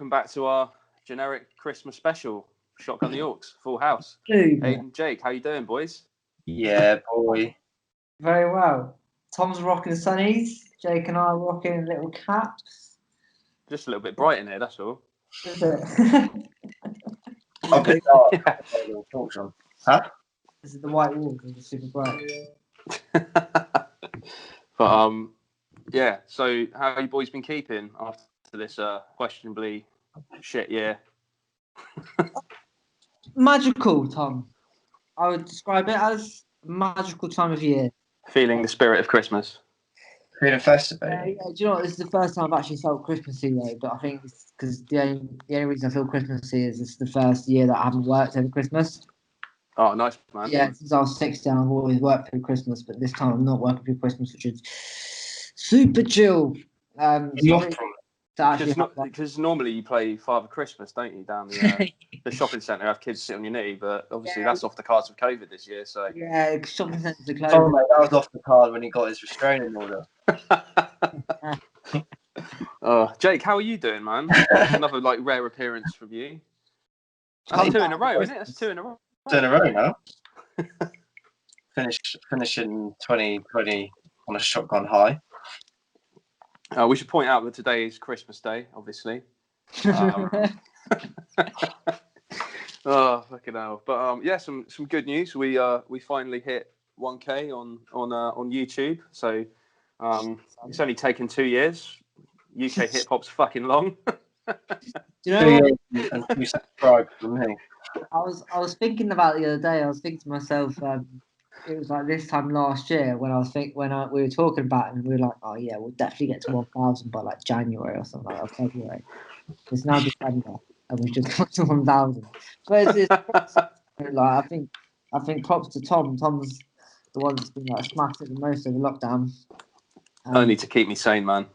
welcome back to our generic Christmas special, Shotgun The Aux, full house. Dude, Aidan, Jake, how you doing, boys? Yeah, boy. very well. Tom's rocking sunnies. Jake and I are rocking little caps. Just a little bit bright in here, that's all. Is it? I'll get dark. Yeah. Huh? This is the white wall. It's super bright. But yeah. So how have you boys been keeping after this questionably shit year? Magical, Tom. I would describe it as a magical time of year. Feeling the spirit of Christmas. Feeling festive, Yeah, baby. do you know what? This is the first time I've actually felt Christmassy though, but I think it's because the only reason I feel Christmassy is it's the first year that I haven't worked over Christmas. Oh, nice, man. Yeah, since I was 16, I've always worked through Christmas, but this time I'm not working through Christmas, which is super chill. Because normally you play Father Christmas, don't you, down the shopping centre, have kids sit on your knee, but obviously that's off the cards with COVID this year. So yeah, shopping centres are closed. Oh, mate, that was off the card when he got his restraining order. Jake, how are you doing, man? Another rare appearance from you. That's two in a row, isn't it? That's two in a row. 2 in a row now. Finishing 2020 on a shotgun high. We should point out that today is Christmas Day, obviously. Oh, fucking hell! But yeah, some good news. We finally hit 1K on YouTube. So it's only taken 2 years. UK hip hop's fucking long. Do you know what? And 2 subscribers from me. I was thinking about the other day. I was thinking to myself, it was like this time last year when we were talking about it, and we were like, oh yeah, we'll definitely get to 1,000 by like January or something like that, February. It's now December, and we've just got to 1,000. But it's like I think props to Tom. Tom's the one that's been like smashed it the most over lockdown. Only to keep me sane, man.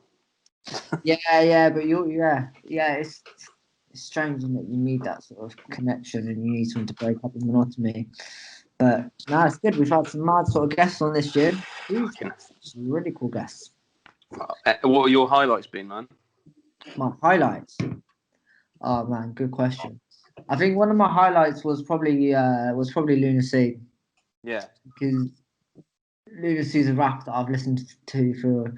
Yeah, but it's strange, isn't it? You need that sort of connection, and you need someone to break up the monotony. But no, it's good. We've had some mad sort of guests on this year. Some really cool guests. What have your highlights been, man? My highlights. Oh man, good question. I think one of my highlights was probably Lunacy. Yeah. Because Lunacy is a rap that I've listened to for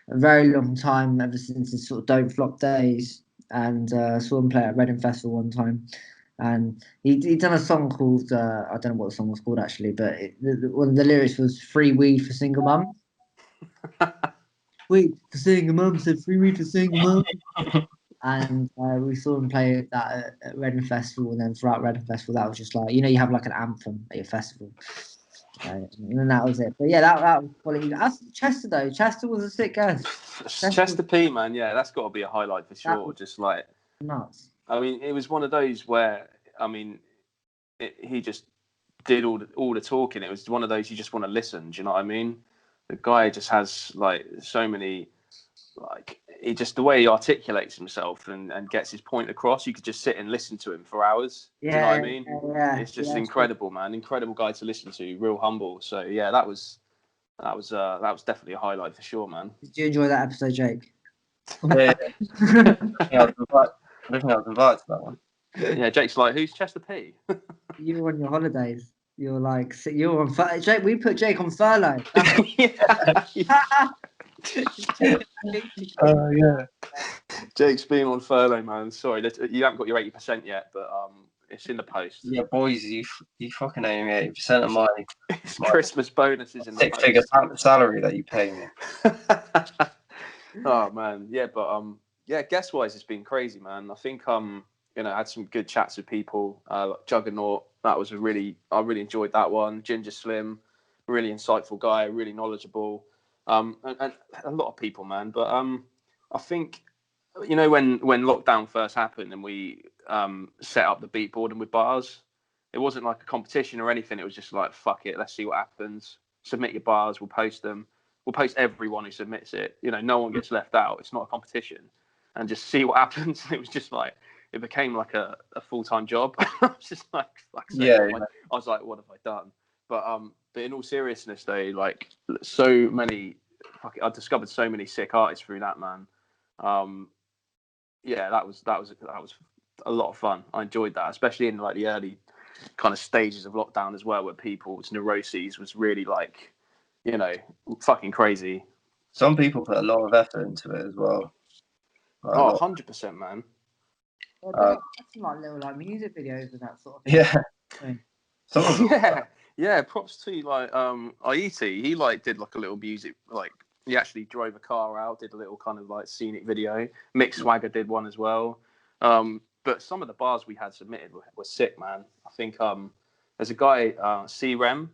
a very long time, ever since his sort of Don't Flop days, and saw him play at Reading Festival one time. And he done a song called I don't know what the song was called actually, but one of the lyrics was "Free weed for single mum." Weed for single mum said "Free weed for single mum," and we saw him play that at Reading Festival, and then throughout Reading Festival, that was just like, you have like an anthem at your festival, and then that was it. But yeah, that was quality. As Chester though, Chester was a sick guest. Chester P, man, yeah, that's got to be a highlight for sure. Just like nuts. I mean, it was one of those where, I mean, he just did all the talking. It was one of those you just want to listen. Do you know what I mean? The guy just has like so many, the way he articulates himself and gets his point across. You could just sit and listen to him for hours. Yeah, do you know what I mean? Yeah, it's just incredible, man. Incredible guy to listen to. Real humble. So yeah, that was definitely a highlight for sure, man. Did you enjoy that episode, Jake? Yeah. I think I was invited to that one. Yeah, Jake's like, who's Chester P? You were on your holidays. You were like, you were on Jake. We put Jake on furlough. Yeah. Jake's been on furlough, man. Sorry, you haven't got your 80% yet, but it's in the post. Yeah, boys, you fucking owe me 80% of my Christmas bonuses in the post. 6-figure salary that you pay me. Oh man, yeah, but yeah, guest wise, it's been crazy, man. I think I had some good chats with people. Juggernaut, that was I really enjoyed that one. Ginger Slim, really insightful guy, really knowledgeable, and a lot of people, man. But I think when lockdown first happened and we set up the beatboarding with bars, it wasn't like a competition or anything. It was just like, fuck it, let's see what happens. Submit your bars, we'll post them. We'll post everyone who submits it. No one gets left out. It's not a competition, and just see what happens. And it was just like, it became like a full-time job. I was just like, I was like, what have I done? But in all seriousness, though, like I discovered so many sick artists through that, man. yeah, that was a lot of fun. I enjoyed that, especially in like the early kind of stages of lockdown as well, where people's neuroses was really like, you know, fucking crazy. Some people put a lot of effort into it as well. Like, Oh, 100%, man. That's like little like music videos and that sort of thing. yeah. Thing. Some of them, Yeah. Props to like Aidan. He like did like a little music, like he actually drove a car out, did a little kind of like scenic video. Mick Swagger did one as well. But some of the bars we had submitted were sick, man. I think there's a guy C-Rem,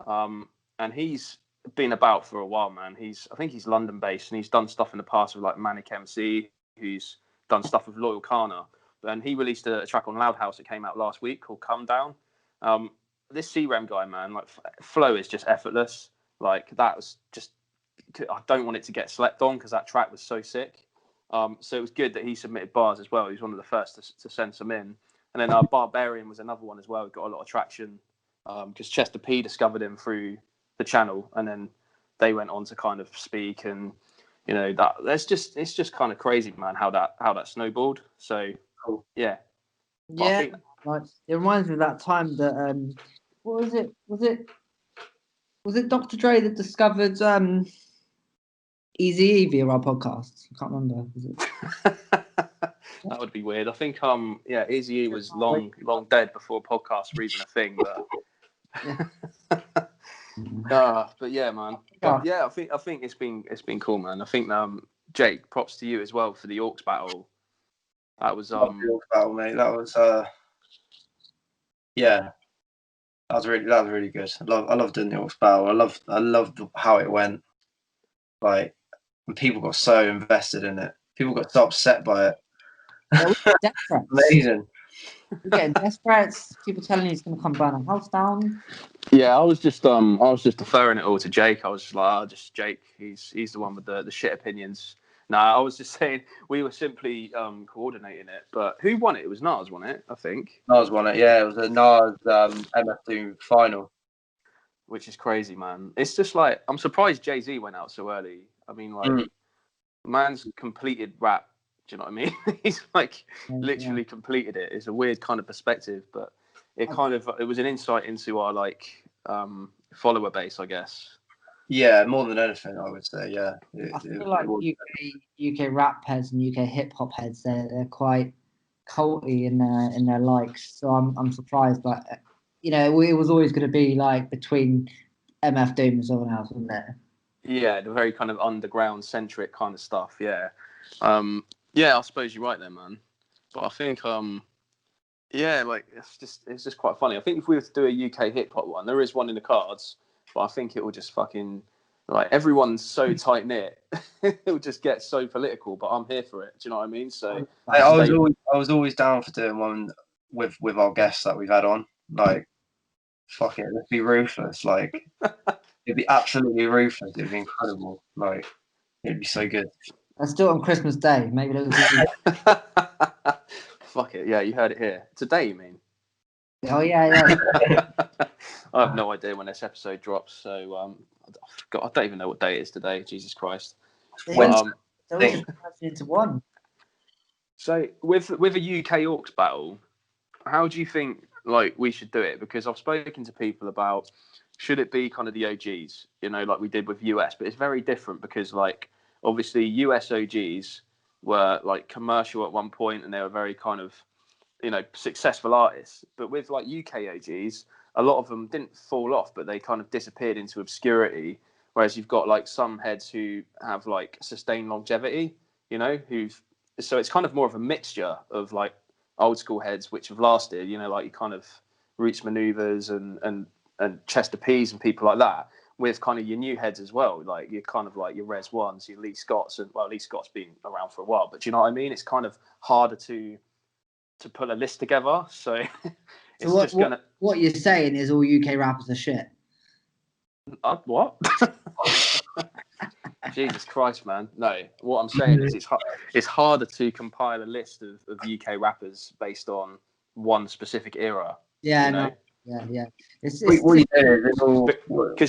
and he's been about for a while, man. I think he's London based, and he's done stuff in the past with like Manic MC, who's done stuff with Loyal Kana. And he released a track on Loudhouse that came out last week called Come Down. This C-Rem guy, man, like flow is just effortless. Like that was just, I don't want it to get slept on because that track was so sick. So it was good that he submitted bars as well. He was one of the first to send some in. And then Barbarian was another one as well. He got a lot of traction because Chester P discovered him through the channel, and then they went on to kind of speak, and you know that it's just kind of crazy, man, how that snowballed. So yeah. Yeah, like it reminds me of that time that what was it? Was it Dr. Dre that discovered Easy via our podcast? I can't remember. Was it? That would be weird. I think Eazy was long dead before podcasts were even a thing, but yeah, man. But yeah, I think it's been cool, man. I think Jake, props to you as well for the Aux battle. That was the Aux battle, mate. That was yeah. That was really good. I love doing the Aux battle. I loved how it went. Like, and people got so invested in it. People got so upset by it. Yeah, amazing. We're getting death threats. People telling you he's going to come burn a house down. Yeah, I was just deferring it all to Jake. I was just like, just Jake. He's the one with the shit opinions. No, I was just saying we were simply coordinating it. But who won it? It was Nas won it, I think. Nas won it. Yeah, it was a Nas MF Doom final. Which is crazy, man. It's just like I'm surprised Jay-Z went out so early. I mean, like, man's completed rap. Do you know what I mean? He's like literally completed it. It's a weird kind of perspective, but it was an insight into our like follower base, I guess. Yeah, more than anything, I would say. Yeah, I feel like UK rap heads and UK hip hop heads, they're quite culty in their likes. So I'm surprised, but you know, it was always going to be like between MF Doom and someone else, wasn't it? Yeah, the very kind of underground centric kind of stuff. Yeah, I suppose you're right there, man. But I think yeah, like it's just quite funny. I think if we were to do a UK hip hop one, there is one in the cards, but I think it will just fucking like everyone's so tight knit, it will just get so political. But I'm here for it. Do you know what I mean? So I was always down for doing one with our guests that we've had on. Like, fuck it, let's be ruthless. Like, it'd be absolutely ruthless. It'd be incredible. Like, it'd be so good. Let's do it on Christmas Day. Maybe fuck it. Yeah, you heard it here today. You mean? Oh yeah. I have no idea when this episode drops, so I don't even know what day it is today. Jesus Christ! Into one. So with a UK Aux battle, how do you think like we should do it? Because I've spoken to people about should it be kind of the OGs, you know, like we did with US, but it's very different because like obviously US OGs were like commercial at one point and they were very kind of, you know, successful artists. But with like UK OGs, a lot of them didn't fall off, but they kind of disappeared into obscurity. Whereas you've got like some heads who have like sustained longevity, you know, so it's kind of more of a mixture of like old school heads which have lasted, you know, like you kind of Roots Maneuvers and Chester P's and people like that, with kind of your new heads as well, like you're kind of like your Res Ones, your Lee Scotts, and well, Lee Scott's been around for a while, but do you know what I mean? It's kind of harder to put a list together, so it's what you're saying is all UK rappers are shit. What? Jesus Christ, man! No, what I'm saying is it's harder to compile a list of UK rappers based on one specific era. Yeah, you know? Yeah. Because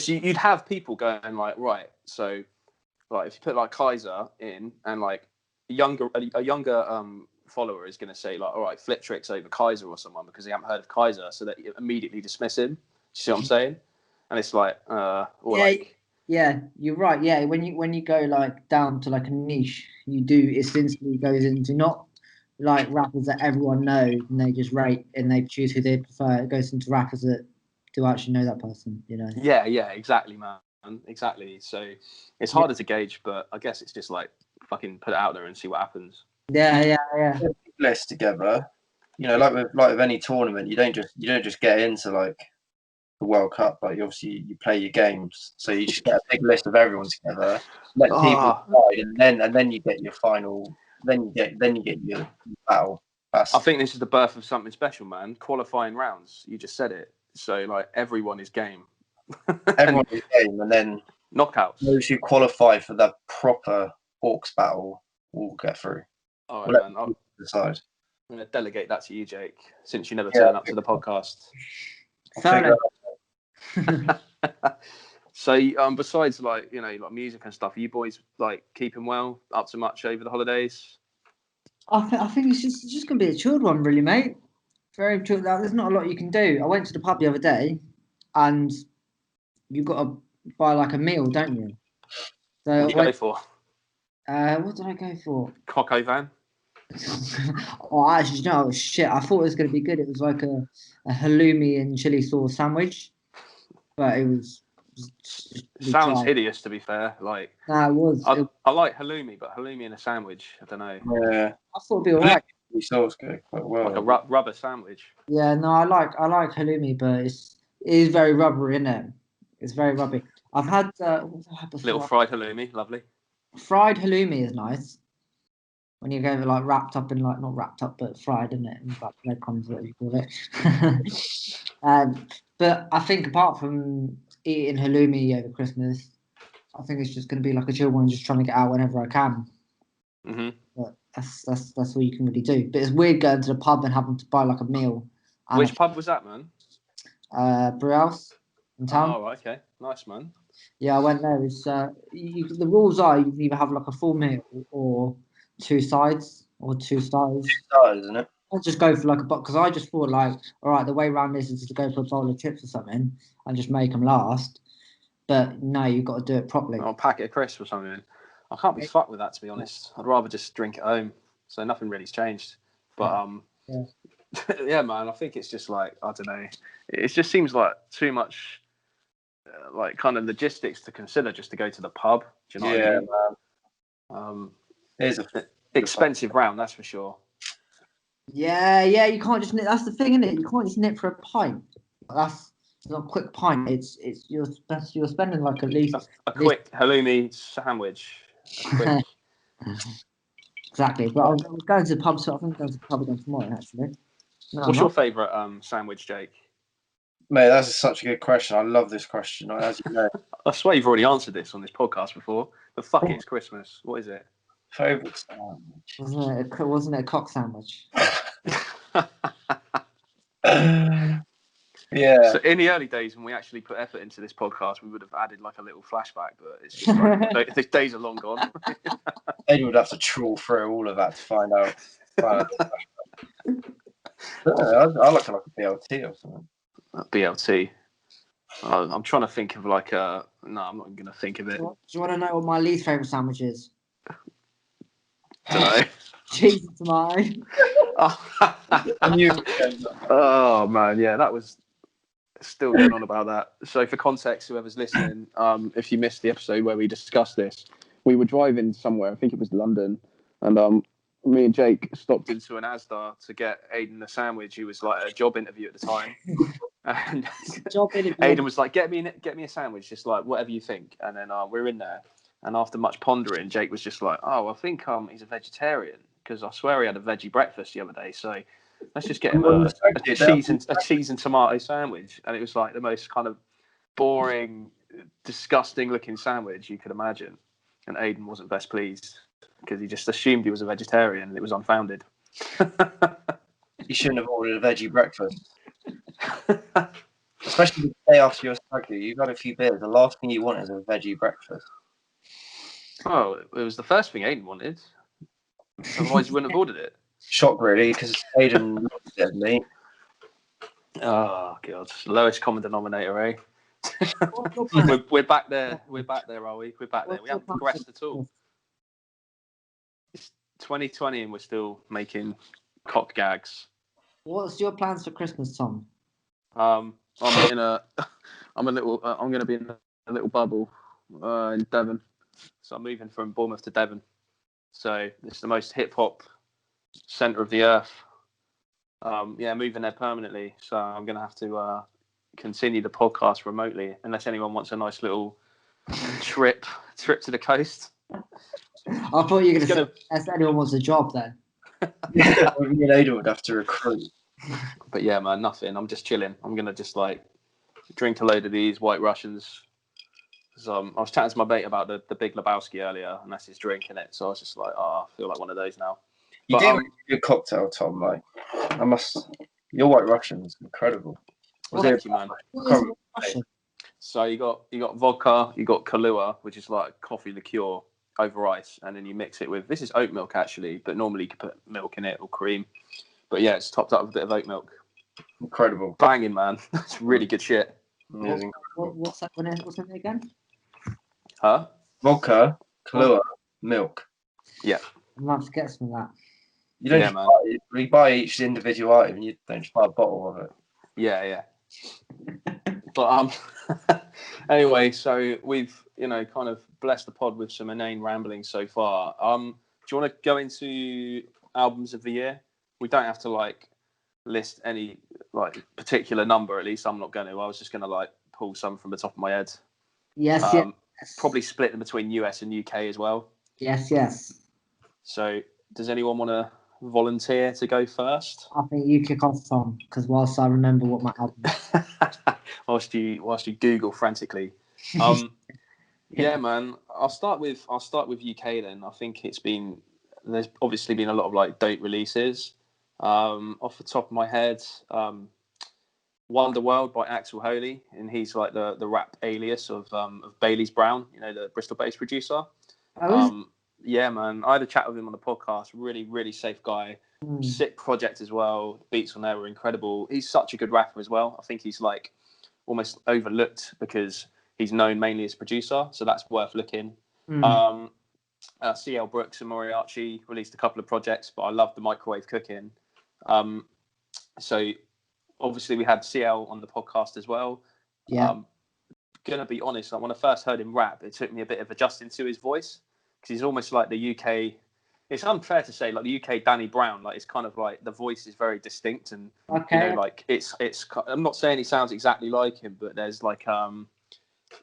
you'd have people going like, right, so like if you put like Kaiser in and like a younger follower is going to say like, all right, flip tricks over Kaiser or someone because they haven't heard of Kaiser, so that you immediately dismiss him. Do you see what I'm saying? And it's like, or Yeah. like, Yeah, you're right. Yeah, when you go like down to like a niche, it instantly goes into not like rappers that everyone knows and they just rate and they choose who they prefer. It goes into rappers that do actually know that person, you know. yeah, exactly, man, exactly. So it's harder to gauge, but I guess it's just like fucking put it out there and see what happens. Yeah. List together, you know, like with any tournament, you don't just get into like the World Cup. Like you play your games, so you just get a big list of everyone together, let people decide, and then you get your final. Then you get your battle. I think this is the birth of something special, man. Qualifying rounds. You just said it. So like everyone is game. Everyone is game, and then knockouts. Those who qualify for the proper Aux battle will get through. All right, man. I'm decide. going to delegate that to you, Jake, since you never turn up to the podcast. So, besides like like music and stuff, are you boys like keeping well? Up to much over the holidays? I think it's just gonna be a chilled one, really, mate. Very chilled. There's not a lot you can do. I went to the pub the other day, and you've got to buy like a meal, don't you? So what did you go for? What did I go for? Coq au vin. Oh, actually, no, shit. I thought it was going to be good. It was like a halloumi and chili sauce sandwich, but it was sounds hideous, to be fair. Like, it was. I like halloumi, but halloumi in a sandwich, I don't know. Yeah, I thought it'd be alright. The sauce go quite well. Like a rubber sandwich. Yeah, no, I like halloumi, but it is very rubbery, isn't it? It's very rubbery. I've had what have I had before? Little fried halloumi, lovely. Fried halloumi is nice. When you go like wrapped up in like not wrapped up but fried, isn't it? And like breadcrumbs, what you call it. But I think apart from eating halloumi over Christmas, I think it's just going to be like a chill one, just trying to get out whenever I can. Mm-hmm. But that's all you can really do. But it's weird going to the pub and having to buy like a meal. Which pub was that, man? Brew House in town. Oh, okay, nice, man. Yeah, I went there. It's the rules are you can either have like a full meal or two sides or two styles. Isn't it? I'll just go for like a box because I just thought like, all right, the way around this is to go for a bowl of chips or something and just make them last. But no, you've got to do it properly. Or a packet of crisps or something. I can't be fucked with that, to be honest. I'd rather just drink at home. So nothing really's changed. But yeah, man, I think it's just like, I don't know. It just seems like too much like kind of logistics to consider just to go to the pub. Do you know what I mean? It's an expensive round, that's for sure. Yeah, you can't just nip. That's the thing, isn't it? You can't just nip for a pint. That's not a quick pint. It's you're spending like at least a quick halloumi sandwich. Exactly. But I was going to the pub, so I think I'm going to the pub again tomorrow. Actually. No, what's your favourite sandwich, Jake? Mate, that's such a good question. I love this question. As you know, I swear you've already answered this on this podcast before. But fuck it, it's Christmas. What is it? Favourite sandwich? Wasn't it a cock sandwich? Yeah. So in the early days when we actually put effort into this podcast, we would have added like a little flashback, but it's just like the days are long gone. Aidan would have to trawl through all of that to find out. I like a BLT or something. BLT. I'm trying to think of like a. No, I'm not going to think of it. Do you want to know what my least favourite sandwich is? Don't know. Cheese and tomato. Oh man, yeah, that was still going on about that. So for context, whoever's listening, if you missed the episode where we discussed this, we were driving somewhere. I think it was London, and me and Jake stopped into an Asda to get Aidan a sandwich. He was like at a job interview at the time, and Aidan was like, "Get me a sandwich, just like whatever you think." And then we're in there, and after much pondering, Jake was just like, "Oh, I think he's a vegetarian because I swear he had a veggie breakfast the other day, so let's just get him a cheese and tomato sandwich." And it was like the most kind of boring, disgusting looking sandwich you could imagine. And Aidan wasn't best pleased because he just assumed he was a vegetarian and it was unfounded. You shouldn't have ordered a veggie breakfast. Especially the day after your stag do. You've had a few beers. The last thing you want is a veggie breakfast. Oh, it was the first thing Aidan wanted. Otherwise, you wouldn't have ordered it. Shock, really, because Aidan looked at me. Oh god, lowest common denominator, eh? What's your plan? we're back there. We're back there, are we? We're back there. What's We your haven't plan progressed for at all. Christmas? It's 2020 and we're still making cock gags. What's your plans for Christmas, Tom? I'm in a, I'm going to be in a little bubble in Devon. So I'm moving from Bournemouth to Devon. So it's the most hip hop centre of the earth. Moving there permanently. So I'm going to have to continue the podcast remotely, unless anyone wants a nice little trip to the coast. I thought you were going to say, unless anyone wants a job then. Yeah, me and Aidan would have to recruit. But yeah, man, nothing. I'm just chilling. I'm going to just like drink a load of these White Russians. So I was chatting to my mate about the Big Lebowski earlier, and that's his drink in it. So I was just like, I feel like one of those now. You But, do make a good cocktail, Tom. Like, your White Russian is incredible. Thank you, man. What is Russian? So you got vodka, you got Kahlua, which is like coffee liqueur over ice, and then you mix it with, this is oat milk actually, but normally you could put milk in it or cream. But yeah, it's topped up with a bit of oat milk. Incredible. Banging, man. It's really good shit. What's that? What's that again? Huh? Vodka, Kahlua, milk. Yeah. I'm going to have to get some of that. You don't Yeah, just man. you buy each individual item. You don't just buy a bottle of it. Yeah. But anyway, so we've kind of blessed the pod with some inane rambling so far. Do you want to go into albums of the year? We don't have to like list any like particular number. At least I'm not going to. I was just going to like pull some from the top of my head. Yes. Probably split them between US and UK as well. Yes. So does anyone want to volunteer to go first? I think you kick off, Tom, because whilst I remember what my album is. whilst you Google frantically. Yeah, man. I'll start with UK then. I think there's obviously been a lot of like date releases. Off the top of my head, Wonderworld by Axel Holy, and he's like the rap alias of Bailey's Brown, the Bristol-based producer. Yeah, man. I had a chat with him on the podcast. Really, really safe guy. Sick project as well. Beats on there were incredible. He's such a good rapper as well. I think he's like almost overlooked because he's known mainly as producer, so that's worth looking. CL Brooks and Moriarty released a couple of projects, but I love the Microwave Cooking. So obviously we had CL on the podcast as well. Yeah. Gonna be honest, like when I first heard him rap, it took me a bit of adjusting to his voice because he's almost like the UK. It's unfair to say like the UK Danny Brown. Like it's kind of like the voice is very distinct, and like it's. I'm not saying he sounds exactly like him, but there's like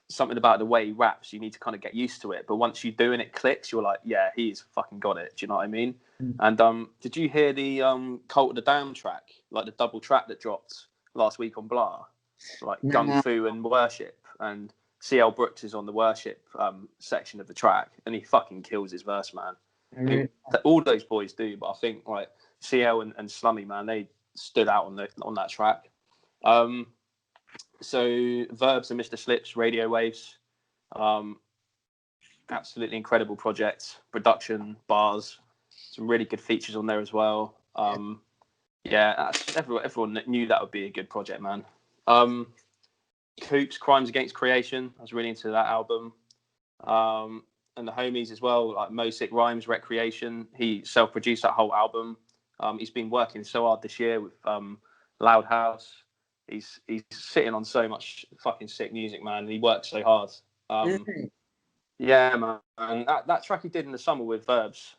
something about the way he raps. You need to kind of get used to it. But once you do and it clicks, you're like, yeah, he's fucking got it. Do you know what I mean? And did you hear the Cult of the Damned track, like the double track that dropped last week on Blah, like Gung Fu and Worship, and CL Brooks is on the Worship section of the track, and he fucking kills his verse, man. All those boys do, but I think like CL and Slummy, man, they stood out on that track. So Verbs and Mr. Slips, Radio Waves, absolutely incredible project. Production, bars, some really good features on there as well. Everyone knew that would be a good project, man. Coops, Crimes Against Creation, I was really into that album. And the homies as well, like Mosick Rhymes, Recreation. He self-produced that whole album. He's been working so hard this year with Loud House. He's sitting on so much fucking sick music, man. He works so hard. Yeah, man. And that track he did in the summer with Verbs,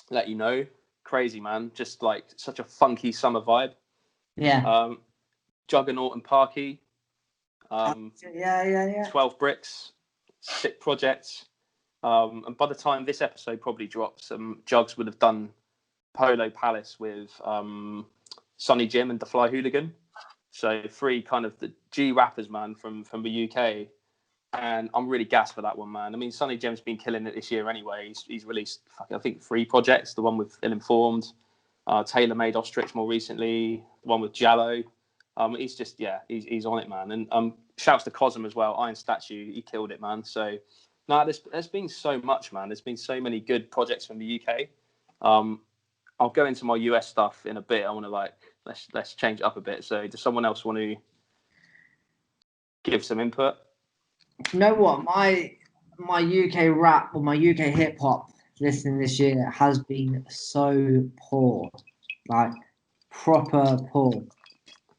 Let You Know, crazy, man. Just like such a funky summer vibe. Yeah. Juggernaut and Parky. 12 Bricks, sick projects. And by the time this episode probably drops, Jugs would have done Polo Palace with Sonny Jim and The Fly Hooligan. So 3 kind of the G rappers, man, from the UK. And I'm really gassed for that one, man. I mean, Sonny Jim's been killing it this year anyway. He's released, I think, 3 projects. The one with Ill Informed, Tailor Made Ostrich more recently, the one with Jallo. He's just, he's on it, man. And shouts to Cosm as well, Iron Statue. He killed it, man. So, there's been so much, man. There's been so many good projects from the UK. I'll go into my US stuff in a bit. I want to let's change it up a bit. So does someone else want to give some input? You know what? My UK rap or my UK hip hop listening this year has been so poor, like proper poor.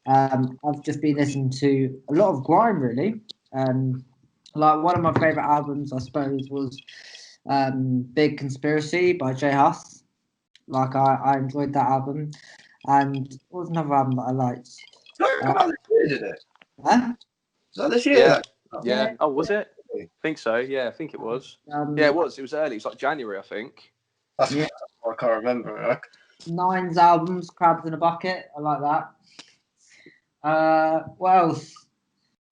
I've just been listening to a lot of grime, really. Like one of my favorite albums, I suppose, was Big Conspiracy by J Hus. Like I enjoyed that album, and what was another album that I liked? That come out this year, did it? Huh? Was that this year? Yeah. Oh, was it? I think so. Yeah, I think it was. Yeah, it was. It was early. It was like January, I think. I can't remember. Nine's albums, Crabs in a Bucket. I like that. What else?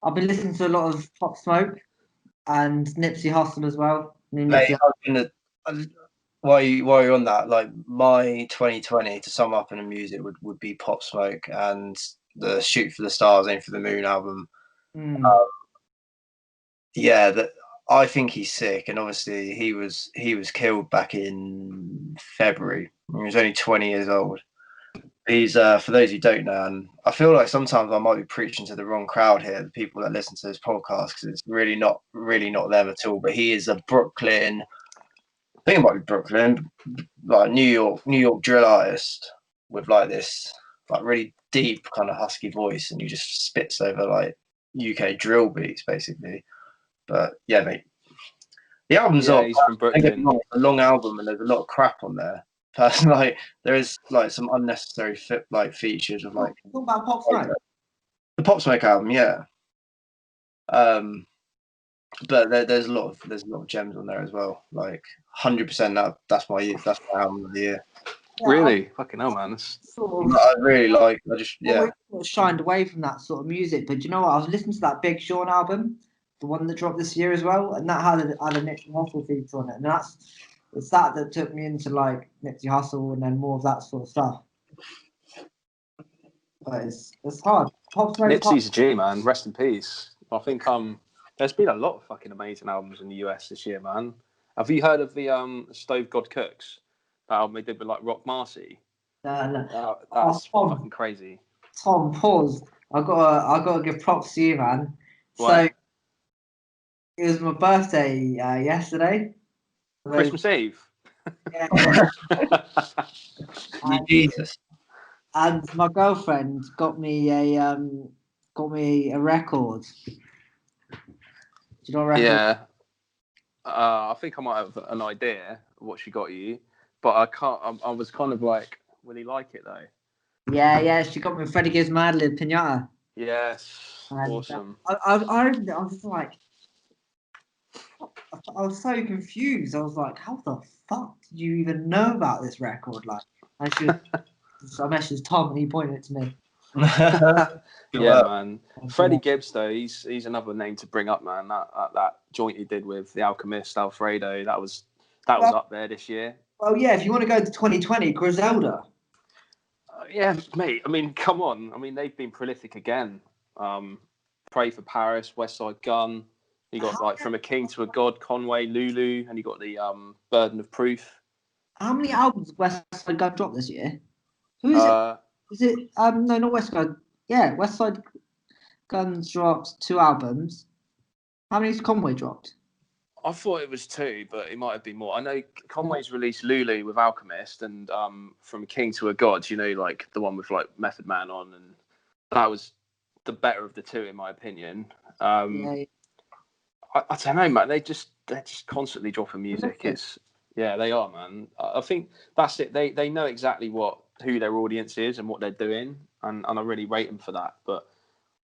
I've been listening to a lot of Pop Smoke and Nipsey Hussle as well. Mate, while you're on that, like my 2020 to sum up in the music would be Pop Smoke and the Shoot for the Stars, Aim for the Moon album. Yeah, that I think he's sick, and obviously he was killed back in February. He was only 20 years old. He's for those who don't know, and I feel like sometimes I might be preaching to the wrong crowd here, the people that listen to this podcast, because it's really not them at all. But he is a Brooklyn, I think it might be Brooklyn, like New York drill artist with like this like really deep kind of husky voice, and he just spits over like UK drill beats basically. But yeah, mate, the album's He's from Brooklyn. a long album, and there's a lot of crap on there. Like there is like some unnecessary features of like what about Pop Smoke? The Pop Smoke album, yeah. But there's a lot of gems on there as well. Like 100%. That's my album of the year. Yeah, Really? Fucking hell, man. I really like. I just sort of shined away from that sort of music. But you know what? I was listening to that Big Sean album, the one that dropped this year as well, and that had a Nipsey Hussle feature on it, and it's that took me into like Nipsey Hussle and then more of that sort of stuff. But it's hard. Nipsey's a G, man. Rest in peace. I think there's been a lot of fucking amazing albums in the US this year, man. Have you heard of the Stove God Cooks? That album they did with like Rock Marcy? No. That's fucking crazy. Tom, pause. I gotta give props to you, man. What? So it was my birthday yesterday. Christmas Eve. Yeah. Jesus. And my girlfriend got me a record. Do you know a record? Yeah. I think I might have an idea of what she got you, but I can't. I was kind of like, will he like it though? Yeah. She got me Freddie Gibbs Mad Lib Pinata. Yes. And, awesome. I was like, I was so confused. I was like, how the fuck did you even know about this record? Like, I messaged Tom and he pointed it to me. Yeah, man. Freddie Gibbs, though, he's another name to bring up, man. That joint he did with The Alchemist, Alfredo, that was up there this year. Well, yeah, if you want to go to 2020, Griselda. Yeah, mate. I mean, come on. I mean, they've been prolific again. Pray for Paris, West Side Gun. You got like From a King to a God, Conway, Lulu, and you got the Burden of Proof. How many albums West Side Gun dropped this year? Who is it? Is it no, not West Side. Yeah, West Side Gun's dropped 2 albums. How many's Conway dropped? I thought it was 2, but it might have been more. I know Conway's released Lulu with Alchemist and From King to a God, you know, like the one with like Method Man on, and that was the better of the 2 in my opinion. I don't know, man. They're just constantly dropping music. They are, man. I think that's it. They know exactly who their audience is and what they're doing, and I really rate them for that. But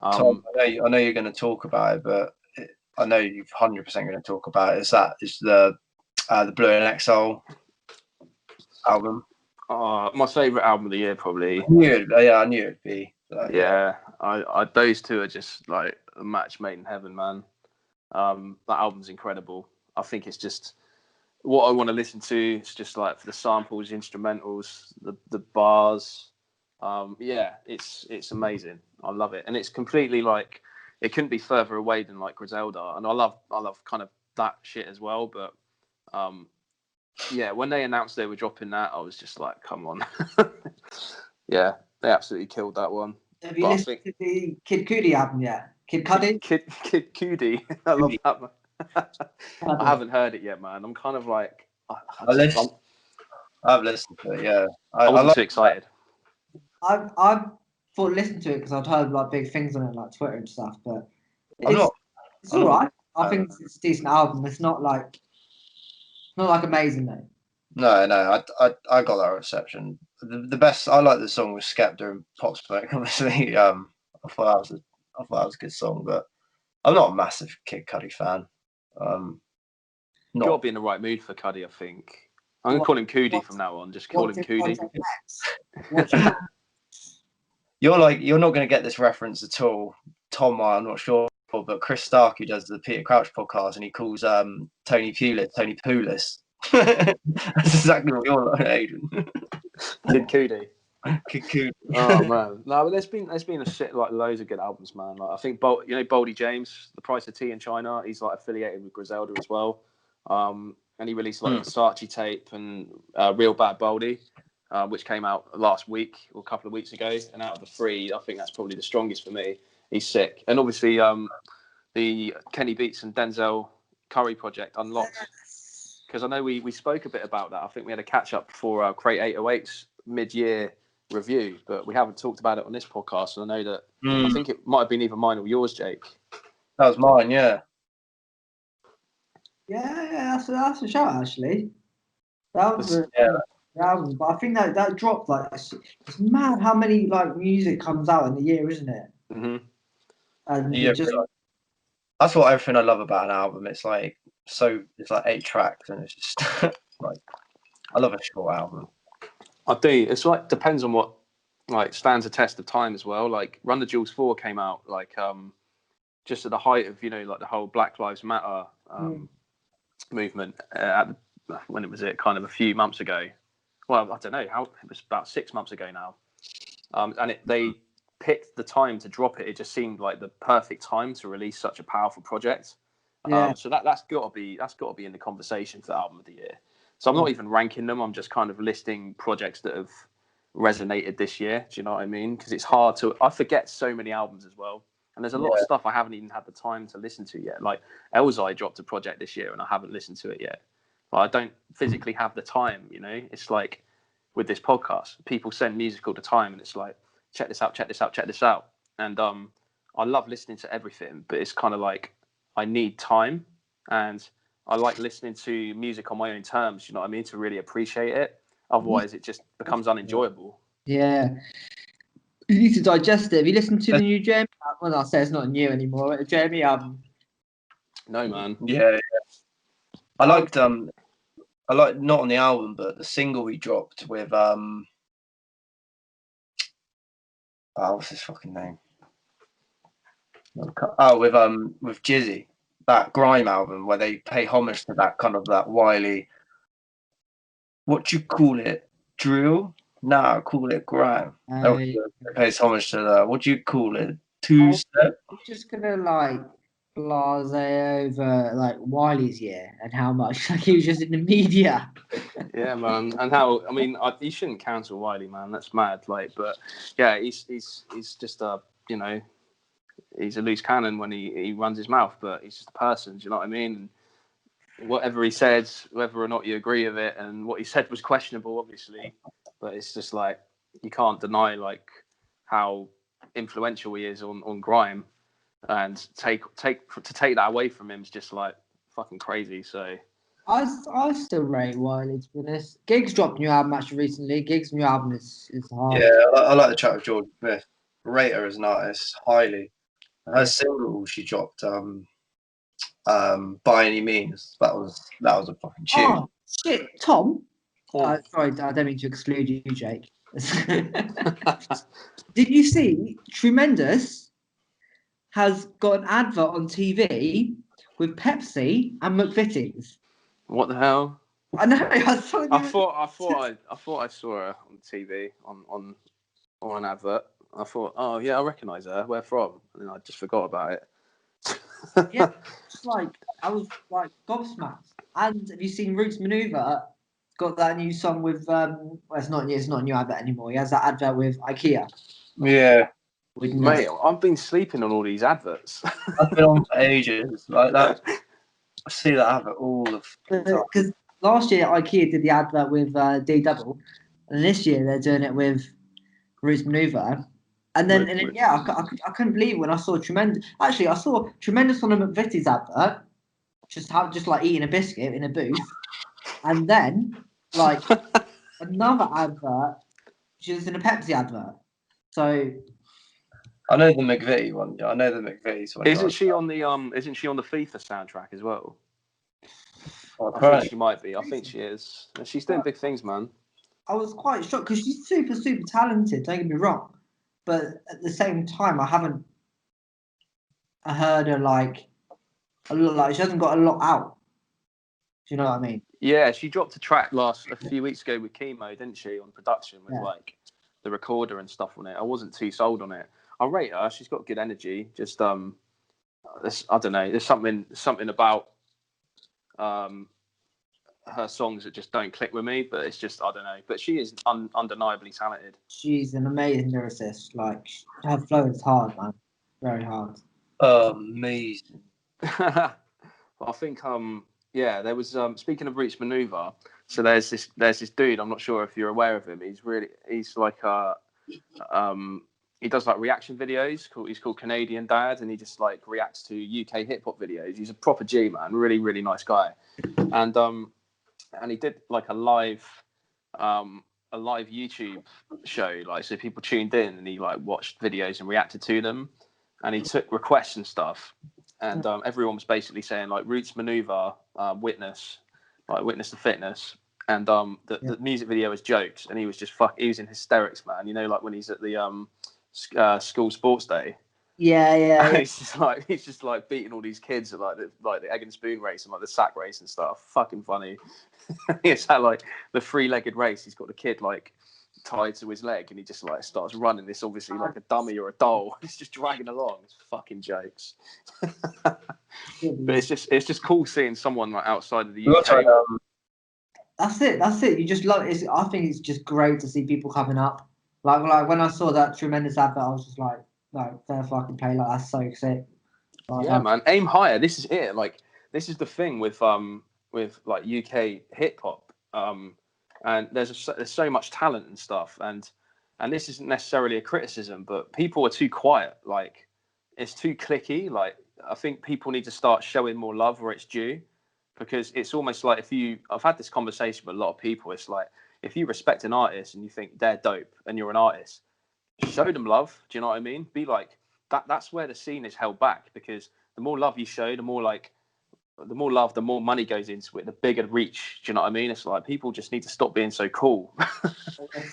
Tom, I know you're going to talk about it, but I know you're 100% going to talk about it. Is the Blue and Exile album? My favourite album of the year, probably. I knew it'd be. Yeah, I those 2 are just like a match made in heaven, man. That album's incredible. I think it's just what I want to listen to. It's just like for the samples, instrumentals, the bars. It's amazing. I love it, and it's completely like it couldn't be further away than like Griselda, and I love kind of that shit as well. But Yeah, when they announced they were dropping that, I was just like, come on. Yeah, they absolutely killed that one. Have you listened to the Kid Cudi album yet? Kid Cudi? Kid Cudi. I love that one. I haven't heard it yet, man. I'm kind of like, I've listened to it. Yeah, I wasn't too excited. I've thought listen to it because I'd heard like big things on it, like Twitter and stuff. But it's all right. I think it's a decent album. It's not like amazing though. No, I got that reception. The best I like the song was Skepta and Pop Smoke. Obviously, I thought that was a good song, but I'm not a massive Kid Cudi fan. You've got to be in the right mood for Cudi, I think. I'm going to call him Cudi from now on. Just call him Cudi. You're not going to get this reference at all. Tom, I'm not sure, but Chris Stark, who does the Peter Crouch podcast, and he calls Tony Pulis Tony Pulis. That's exactly what you're like, Aidan. Kid Cudi. Kid Cudi. Oh man, no, but there's been a shit like loads of good albums, man. Like I think Boldy James, The Price of Tea in China. He's like affiliated with Griselda as well, and he released like Versace tape and Real Bad Boldy, which came out last week or a couple of weeks ago. And out of the three, I think that's probably the strongest for me. He's sick, and obviously the Kenny Beats and Denzel Curry project Unlocked. Because I know we spoke a bit about that. I think we had a catch up for Crate 808's mid-year review, but we haven't talked about it on this podcast. And I know that I think it might have been either mine or yours, Jake. That was mine, yeah. Yeah, that's a shout actually. That was the album, but I think that dropped like it's mad how many like music comes out in a year, isn't it? Mm-hmm. And that's what everything I love about an album. It's like 8 tracks, and it's just like I love a short album. I do. It's like depends on what like stands the test of time as well. Like Run the Jewels 4 came out like just at the height of like the whole Black Lives Matter movement when it was kind of a few months ago. Well, I don't know how it was about 6 months ago now, and they picked the time to drop it. It just seemed like the perfect time to release such a powerful project. So that's got to be in the conversation for the album of the year. So I'm not even ranking them. I'm just kind of listing projects that have resonated this year. Do you know what I mean? Because it's hard to. I forget so many albums as well, and there's a lot of stuff I haven't even had the time to listen to yet. Like Elzai dropped a project this year, and I haven't listened to it yet. I don't physically have the time. It's like with this podcast, people send music all the time, and it's like check this out, check this out, check this out. And I love listening to everything, but it's kind of like I need time, and I like listening to music on my own terms, you know what I mean, to really appreciate it. Otherwise, it just becomes unenjoyable. Yeah. You need to digest it. Have you listened to the new Jeremy? Well, I say it's not new anymore. The Jeremy album. No, man. Yeah. I liked not on the album, but the single he dropped with what's his fucking name? With Jizzy, that Grime album where they pay homage to that kind of that wily, what you call it, drill? Nah, I call it grime. It pays homage to the, what do you call it, two-step? I'm just gonna like blase over like Wiley's year and how much like he was just in the media. Yeah, man, and how you shouldn't cancel Wiley, man. That's mad. Like, but yeah, he's just he's a loose cannon when he runs his mouth, but he's just a person. Do you know what I mean? And whatever he says, whether or not you agree with it, and what he said was questionable, obviously, but it's just like you can't deny like how influential he is on grime, and take that away from him is just like fucking crazy. So I still rate Wiley, to be honest. Giggs dropped a new album actually recently. Giggs' new album is hard. Yeah, I like the chat with George Smith. Rate her as an artist highly. Her single she dropped, By Any Means. That was a fucking tune. Oh shit, Tom. Sorry, I don't mean to exclude you, Jake. Did you see Tremendous has got an advert on TV with Pepsi and McVitie's? What the hell? I know. I thought I saw her on TV on an advert. I thought, oh yeah, I recognise her. Where from? And then I just forgot about it. Yeah, I was like gobsmacked. And have you seen Roots Maneuver? got that new song with well, it's not a new advert anymore. He has that advert with IKEA. Yeah, With Mate, I've been sleeping on all these adverts. I've been on for ages. Like that, I see that advert all the fucking time. because last year IKEA did the advert with D Double, and this year they're doing it with Roots Maneuver. And then yeah, I couldn't believe when I saw Tremendous. Actually, I saw Tremendous on a McVitie's advert, just like eating a biscuit in a booth, and then like another advert, she was in a Pepsi advert. So I know the McVitie one. Yeah, I know the McVitie's one. Isn't she on the FIFA soundtrack as well? Oh, I think she might be. I think she is. She's doing big things, man. I was quite shocked because she's super talented. Don't get me wrong, but at the same time, I haven't heard her like a lot. Like she hasn't got a lot out. Do you know what I mean? Yeah, she dropped a track a few weeks ago with Chemo, didn't she, on production with like the recorder and stuff on it. I wasn't too sold on it. I rate her. She's got good energy. Just I don't know. There's something about her songs that just don't click with me. But it's just I don't know. But she is undeniably talented. She's an amazing lyricist. Like her flow is hard, man. Very hard. Amazing. I think yeah, there was speaking of Roots Maneuver. So there's this dude. I'm not sure if you're aware of him. He's like he does like reaction videos. He's called Canadian Dad, and he just like reacts to UK hip hop videos. He's a proper G, man. Really, really nice guy. And he did like a live YouTube show, like so people tuned in and he like watched videos and reacted to them, and he took requests and stuff. And everyone was basically saying like Roots Maneuver, Witness the Fitness, and the music video was jokes, and he was just he was in hysterics, man. You know, like when he's at the school sports day. Yeah. And he's just like beating all these kids at like the egg and spoon race and like the sack race and stuff. Fucking funny. It's that like the 3-legged race. He's got the kid like tied to his leg, and he just like starts running this obviously like a dummy or a doll. He's just dragging along. It's fucking jokes. But it's just cool seeing someone like outside of the UK. That's it. You just love it. I think it's just great to see people coming up. Like when I saw that Tremendous advert, I was just like fair fucking play. Like that's so sick. Like, yeah, man. Aim higher. This is it. Like this is the thing with like UK hip hop. And there's so much talent and stuff, and this isn't necessarily a criticism, but people are too quiet. Like it's too cliquey. Like I think people need to start showing more love where it's due, because it's almost like I've had this conversation with a lot of people. It's like if you respect an artist and you think they're dope and you're an artist, show them love. Do you know what I mean? Be like that. That's where the scene is held back, because the more love you show, the more love, the more money goes into it, the bigger the reach. Do you know what I mean? It's like people just need to stop being so cool,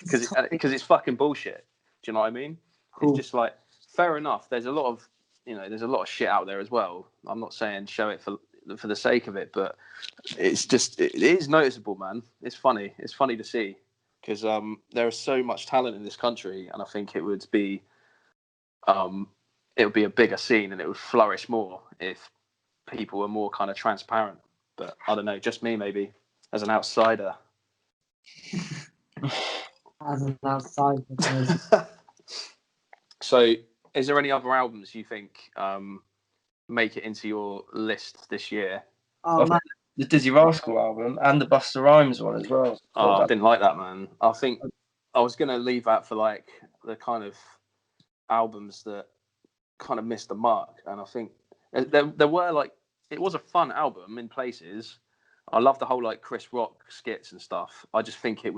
because it's fucking bullshit. Do you know what I mean? Cool. It's just like fair enough. There's a lot of shit out there as well. I'm not saying show it for the sake of it, but it is noticeable, man. It's funny to see, because there is so much talent in this country, and I think it would be a bigger scene, and it would flourish more if people were more kind of transparent. But I don't know, just me maybe as an outsider. As an outsider. So is there any other albums you think make it into your list this year? Man. The Dizzy Rascal album and the Busta Rhymes one as well. I didn't like that, man. I think I was going to leave that for like the kind of albums that kind of missed the mark, and I think there were like, it was a fun album in places. I love the whole like Chris Rock skits and stuff. I just think it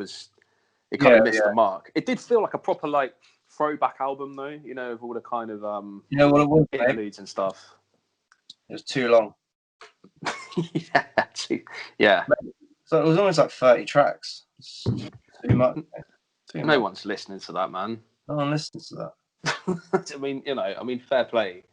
kind of missed the mark. It did feel like a proper like throwback album though, you know, with all the kind of you know what it was, interludes and stuff. It was too long. Yeah. So it was almost like 30 tracks. It's too much. No one's listening to that, man. No one listens to that. I mean, fair play.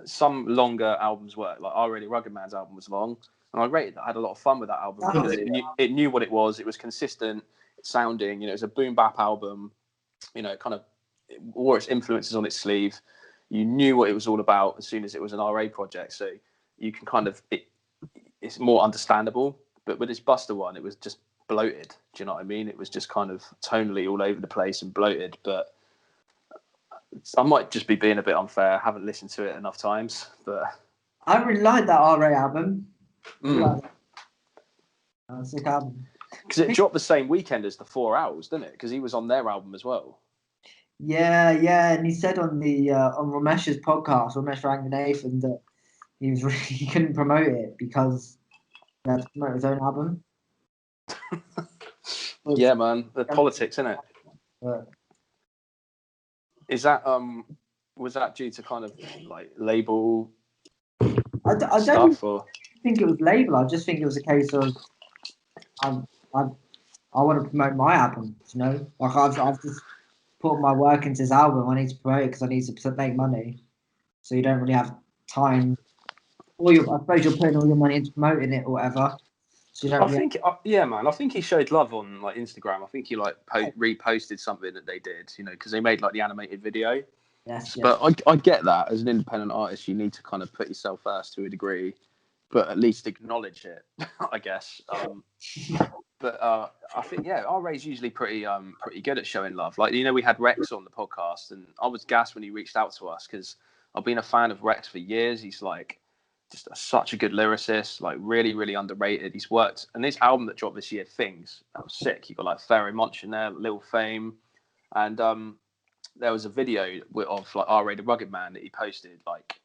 Some longer albums work. Like Really Rugged Man's album was long, and I rated that. I had a lot of fun with that album because it knew what it was. It was consistent sounding. You know, it was a boom bap album. You know, it wore its influences on its sleeve. You knew what it was all about as soon as it was an RA project. So you can it's more understandable. But with this Buster one, it was just bloated. Do you know what I mean? It was just kind of tonally all over the place and bloated. But I might just be being a bit unfair. I haven't listened to it enough times, but I really like that RA album. Mm. That's a sick album. Because it dropped the same weekend as the 4 Hours, didn't it? Because he was on their album as well. Yeah, and he said on the on Ramesh's podcast, Ramesh Ranganathan, that he couldn't promote it because he had to promote his own album. Yeah, man, the politics, isn't it? But Is that was that due to kind of like label I don't stuff, or think it was label. I just think it was a case of I want to promote my album. You know, like I've just put my work into this album. I need to promote it because I need to make money. So you don't really have time, or I suppose you're putting all your money into promoting it or whatever. So you don't. Yeah, man. I think he showed love on like Instagram. I think he like reposted something that they did, you know, because they made like the animated video. Yes. But I get that as an independent artist, you need to kind of put yourself first to a degree, but at least acknowledge it, I guess. But I think RA's usually pretty good at showing love. Like, you know, we had Rex on the podcast, and I was gassed when he reached out to us because I've been a fan of Rex for years. He's like just such a good lyricist, like really, really underrated. He's worked, and this album that dropped this year, Things, that was sick. You got like Ferry Munch in there, Lil Fame, and there was a video of like RA the Rugged Man that he posted, like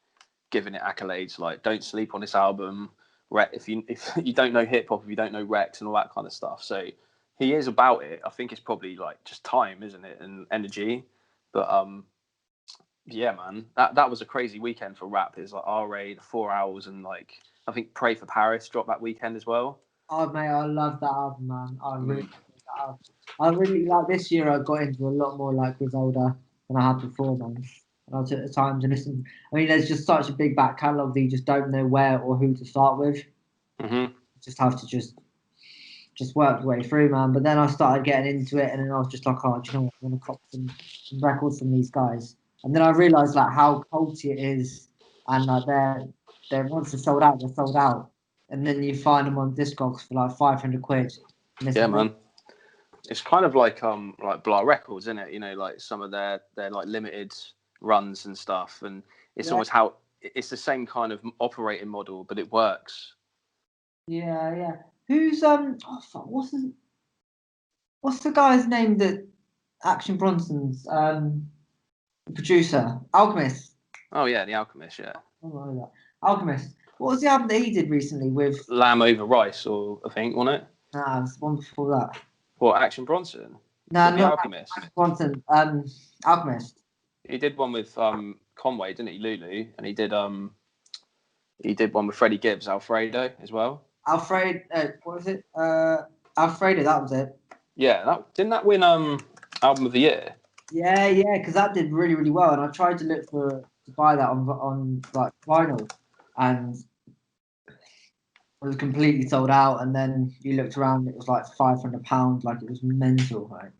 giving it accolades, like don't sleep on this album. If you don't know hip hop, if you don't know Rex and all that kind of stuff. So he is about it. I think it's probably like just time, isn't it, and energy. But yeah, man, that was a crazy weekend for rap. It's like RA, the 4 Hours, and like I think Pray for Paris dropped that weekend as well. Oh mate, I love that album, man. I really love that album. I really like this year. I got into a lot more like Griselda than I had before, man. And I took the time to listen. I mean, there's just such a big back catalogue that you just don't know where or who to start with. Mm-hmm. You just have to just work your way through, man. But then I started getting into it, and then I was just like, oh, do you know what? I want to cop some records from these guys. And then I realised like how culty it is, and like they're once they're sold out, they're sold out. And then you find them on Discogs for like 500 quid. Yeah, man. It's kind of like Blah Records, isn't it? You know, like some of their like limited runs and stuff, and it's almost how it's the same kind of operating model, but it works. Yeah. Who's what's the guy's name that Action Bronson's producer? Alchemist. Oh yeah, the Alchemist, yeah. Oh, Alchemist. What was the album that he did recently with Lamb Over Rice, or I think, wasn't it? Nah, it was the one before that. What, Action Bronson? No, not Alchemist. Action Bronson. Alchemist. He did one with Conway, didn't he, Lulu? And he did one with Freddie Gibbs, Alfredo, as well. What was it? Alfredo, that was it. Yeah, didn't that win album of the year? Yeah, because that did really, really well. And I tried to look to buy that on like vinyl, and it was completely sold out. And then you looked around, it was like £500, like it was mental, right?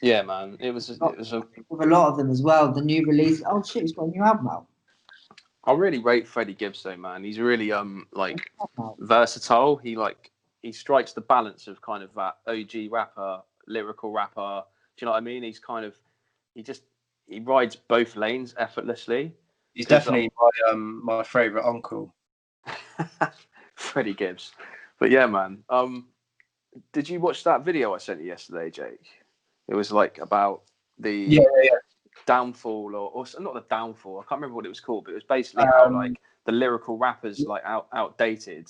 Yeah, man, it was with a lot of them as well. The new release. Oh shit, he's got a new album out. I really rate Freddie Gibbs though, man. He's really like versatile. He strikes the balance of kind of that OG rapper, lyrical rapper. Do you know what I mean? He's kind of he rides both lanes effortlessly. He's definitely my favourite uncle. Freddie Gibbs. But yeah, man. Did you watch that video I sent you yesterday, Jake? It was like about the downfall or not the downfall. I can't remember what it was called, but it was basically how like the lyrical rappers like outdated.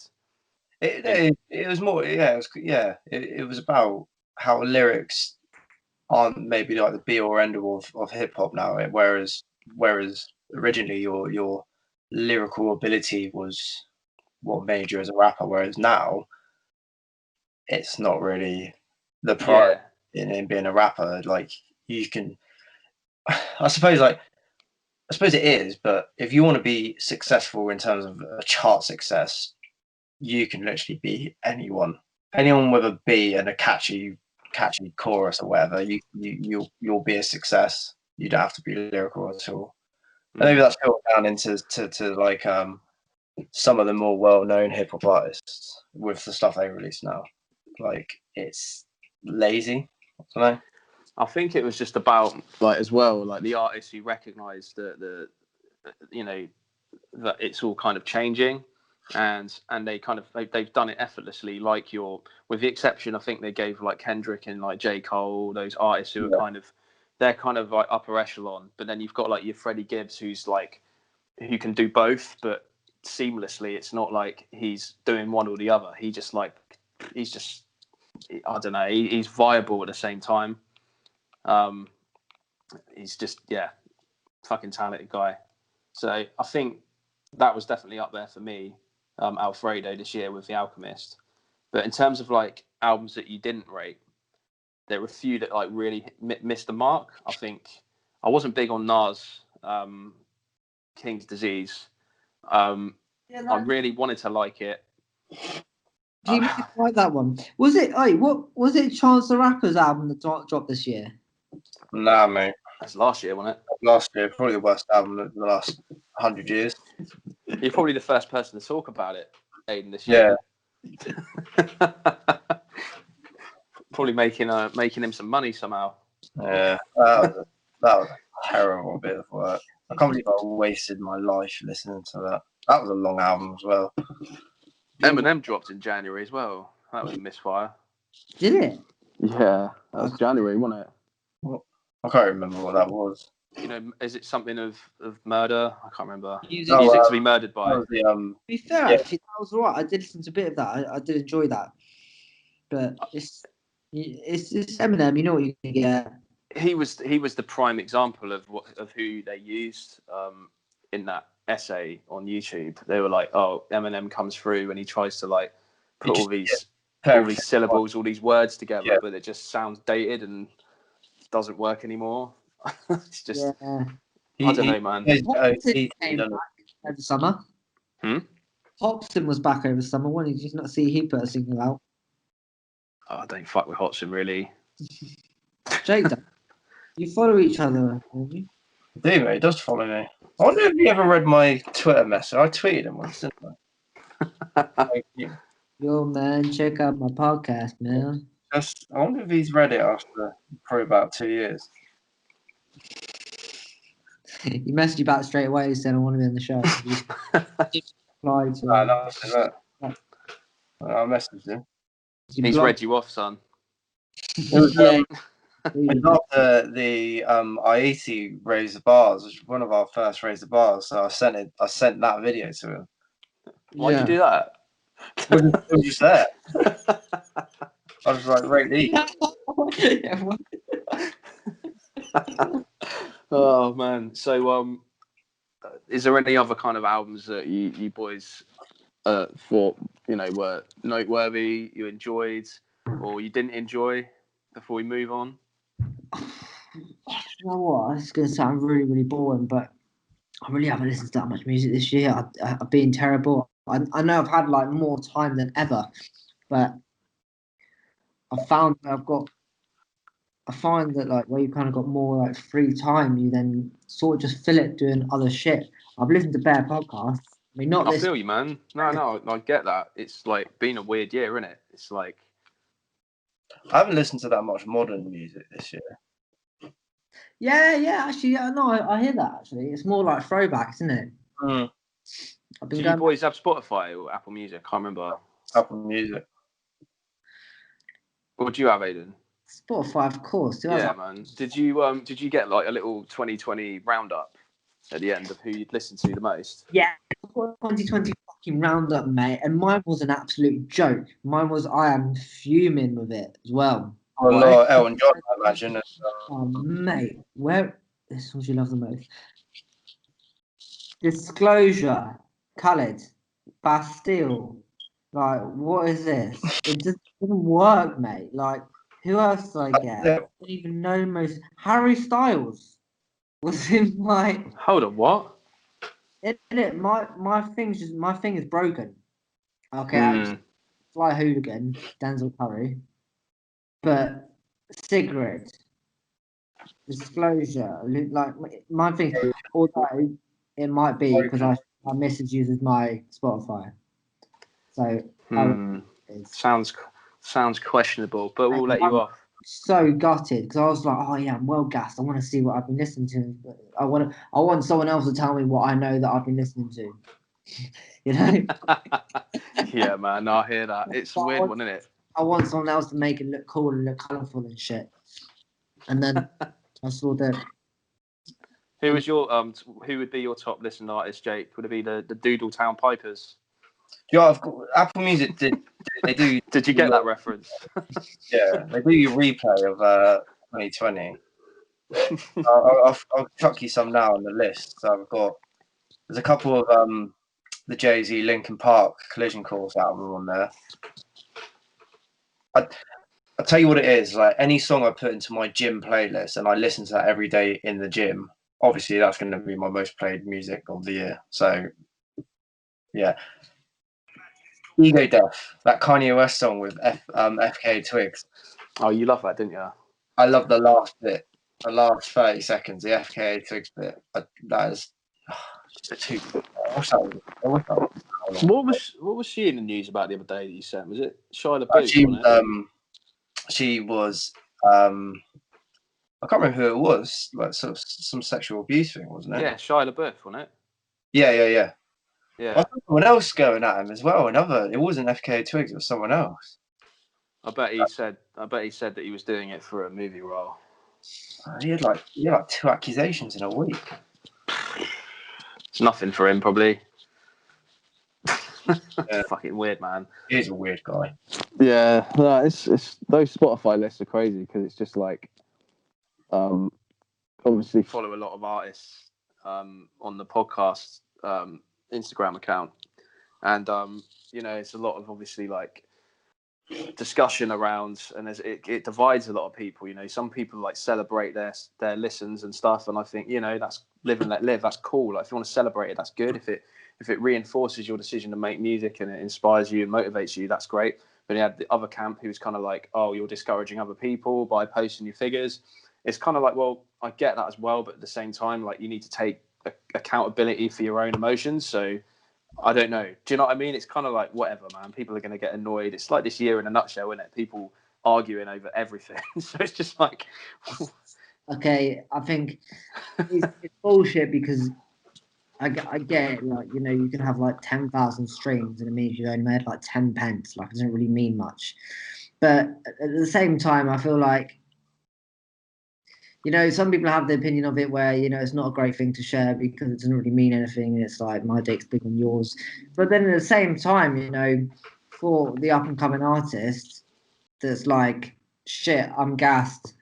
It was more it was about how lyrics aren't maybe like the be or end all of hip hop now, whereas originally your lyrical ability was what made you as a rapper, whereas now it's not really the priority in being a rapper. Like you can, I suppose it is, but if you want to be successful in terms of a chart success, you can literally be anyone with a beat and a catchy chorus or whatever. You'll be a success. You don't have to be lyrical at all. And maybe that's built down into like some of the more well-known hip-hop artists with the stuff they release now. Like, it's lazy. I don't know. I think it was just about like as well, like the artists who recognise the you know that it's all kind of changing, and they kind of they've done it effortlessly. Like with the exception, I think they gave like Kendrick and like J. Cole, those artists who are kind of they're kind of like upper echelon. But then you've got like your Freddie Gibbs, who's like who can do both, but seamlessly. It's not like he's doing one or the other. He's just I don't know. He's viable at the same time. He's just fucking talented guy. So I think that was definitely up there for me, Alfredo this year with The Alchemist. But in terms of like albums that you didn't rate, there were a few that like really missed the mark. I think I wasn't big on Nas, King's Disease. I really wanted to like it. Do you like that one? Was it? What was it? Chance the Rapper's album that dropped this year? Nah, mate. That's last year, wasn't it? Last year, probably the worst album of the last 100 years. You're probably the first person to talk about it, Aidan, this year. Yeah. Probably making him some money somehow. Yeah, that was a terrible bit of work. I can't believe I wasted my life listening to that. That was a long album as well. Eminem dropped in January as well. That was a misfire. Did it? Yeah, that was January, wasn't it? I can't remember what that was. You know, is it something of murder? I can't remember. Music to be murdered by. To be fair, actually, that was alright. I did listen to a bit of that. I did enjoy that. But it's Eminem. You know what you can get. He was the prime example of who they used in that essay on YouTube. They were like, "Oh, Eminem comes through and he tries to like put all these syllables, all these words together, but it just sounds dated and doesn't work anymore." It's just I don't know, man. Hopson came back over the summer. Hopson was back over the summer. When did you not see he put a single out? Oh, I don't fuck with Hotson really. Jake, you follow each other, don't you? I do, mate. He does follow me. I wonder if he ever read my Twitter message. I tweeted him once, didn't I? Thank you. Yo, man, check out my podcast, man. I wonder if he's read it after probably about 2 years. He messaged you back straight away. He said, "I want to be on the show." I messaged him. He's read you off, son. It was, after the Aidan Raise the Bars, which was one of our first Raise the Bars. So I sent that video to him. Why'd you do that? It was just there. I was like, rate these. Oh man. So is there any other kind of albums that you boys thought were noteworthy, you enjoyed, or you didn't enjoy before we move on? You know what? It's going to sound really, really boring, but I really haven't listened to that much music this year. I've been terrible. I know I've had like more time than ever, but I find that like where you kind of got more like free time, you then sort of just fill it doing other shit. I've listened to bare podcasts. I mean, I feel you, man. No, I get that. It's like been a weird year, isn't it? It's like I haven't listened to that much modern music this year. Yeah. Actually, no, I hear that. Actually, it's more like throwbacks, isn't it? Do you boys have Spotify or Apple Music? I can't remember. Apple Music. What do you have, Aidan? Spotify, of course. Yeah, man. Did you get like a little 2020 roundup at the end of who you'd listen to the most? Yeah, 2020 fucking roundup, mate, and mine was an absolute joke. Mine was I am fuming with it as well. Oh, Lord, Elton John, I imagine. Oh, mate, this one you love the most? Disclosure, Khaled, Bastille. Like, what is this? It just doesn't work, mate. Like, who else did I get? I don't even know most. Harry Styles was in my. Hold on, what? My thing is broken. Okay, Fly Hooligan, Denzel Curry, but Cigarette, Disclosure, like my thing. Although it might be because I my missus uses my Spotify, so sounds questionable, but we'll let you off. So gutted because I was like, oh yeah, I'm well gassed. I want to see what I've been listening to. I want someone else to tell me what I know that I've been listening to. You know? Yeah, man. I hear that. It's a weird one, isn't it? I want someone else to make it look cool and look colourful and shit. And then I saw that. Who would be your top listening artist, Jake? Would it be the Doodletown Pipers? Yeah, I've got, Apple Music they do. Did you get that reference? Yeah, they do your replay of 2020. I'll chuck you some now on the list. So there's a couple of the Jay-Z Linkin Park Collision Course album on there. I'll tell you what it is. Like any song I put into my gym playlist and I listen to that every day in the gym, obviously that's going to be my most played music of the year. So yeah. Ego Death, that Kanye West song with FK Twigs. Oh, you love that, didn't you? I love the last bit, the last 30 seconds, the FK Twigs bit. That is too good. What was she in the news about the other day that you sent? Was it Shia LaBeouf? She was I can't remember who it was, like sort of some sexual abuse thing, wasn't it? Yeah, Shia LaBeouf, wasn't it? Yeah. Yeah. I saw someone else going at him as well. It wasn't FK Twigs, it was someone else. I bet he said that he was doing it for a movie role. He had like 2 accusations in a week. It's nothing for him, probably. Yeah. Fucking weird, man. He's a weird guy. Yeah, no, it's those Spotify lists are crazy because it's just like, obviously follow a lot of artists on the podcast Instagram account, and it's a lot of obviously like discussion around, and it divides a lot of people. Some people like celebrate their listens and stuff, and I think that's live and let live. That's cool. Like if you want to celebrate it, that's good. If it reinforces your decision to make music and it inspires you and motivates you, that's great. But you had the other camp who's kind of like, oh, you're discouraging other people by posting your figures. It's kind of like, well, I get that as well, but at the same time, like you need to take accountability for your own emotions. So I don't know. Do you know what I mean? It's kind of like whatever, man. People are going to get annoyed. It's like this year in a nutshell, isn't it? People arguing over everything. So it's just like, okay, I think it's bullshit because I get it. Like you can have like 10,000 streams and it means you only made like 10 pence. Like it doesn't really mean much. But at the same time, I feel like some people have the opinion of it where it's not a great thing to share because it doesn't really mean anything. It's like my dick's bigger than yours. But then at the same time, for the up and coming artist, that's like shit. I'm gassed.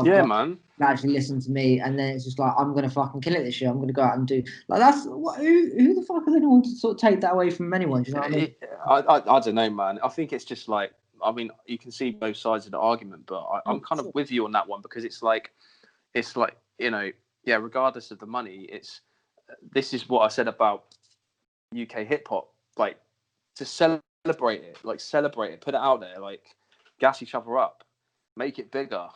man. Actually listen to me, and then it's just like I'm gonna fucking kill it this year. I'm gonna go out and do like that's what who the fuck is anyone to sort of take that away from anyone? Do you know what I mean? I don't know, man. I think it's just like, I mean, you can see both sides of the argument, but I'm kind of with you on that one because it's like regardless of the money, this is what I said about UK hip hop, like to celebrate it, put it out there, like gas each other up. Make it bigger,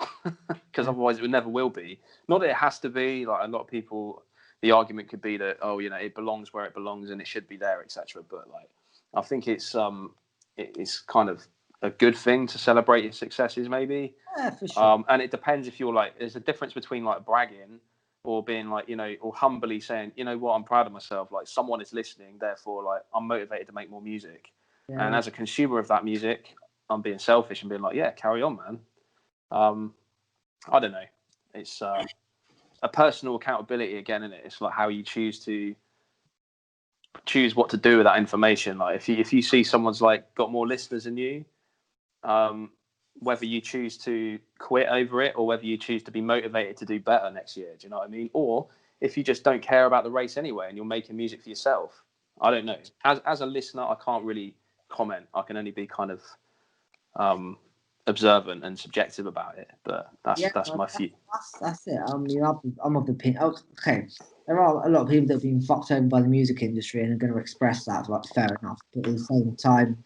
because otherwise it never will be. Not that it has to be. Like a lot of people, the argument could be that it belongs where it belongs and it should be there, etc. But like, I think it's kind of a good thing to celebrate your successes, maybe. Yeah, for sure. And it depends if you're like, there's a difference between like bragging or being like, or humbly saying, you know what, I'm proud of myself. Like someone is listening, therefore, like I'm motivated to make more music. Yeah. And as a consumer of that music, I'm being selfish and being like, yeah, carry on, man. I don't know. It's a personal accountability again, isn't it? It's like how you choose what to do with that information. Like if you see someone's like got more listeners than you, whether you choose to quit over it or whether you choose to be motivated to do better next year. Do you know what I mean? Or if you just don't care about the race anyway and you're making music for yourself. I don't know. As a listener, I can't really comment. I can only be kind of observant and subjective about it, but that's my view. That's it. I'm of the opinion. Okay, there are a lot of people that have been fucked over by the music industry and are going to express that. Like, fair enough, but at the same time,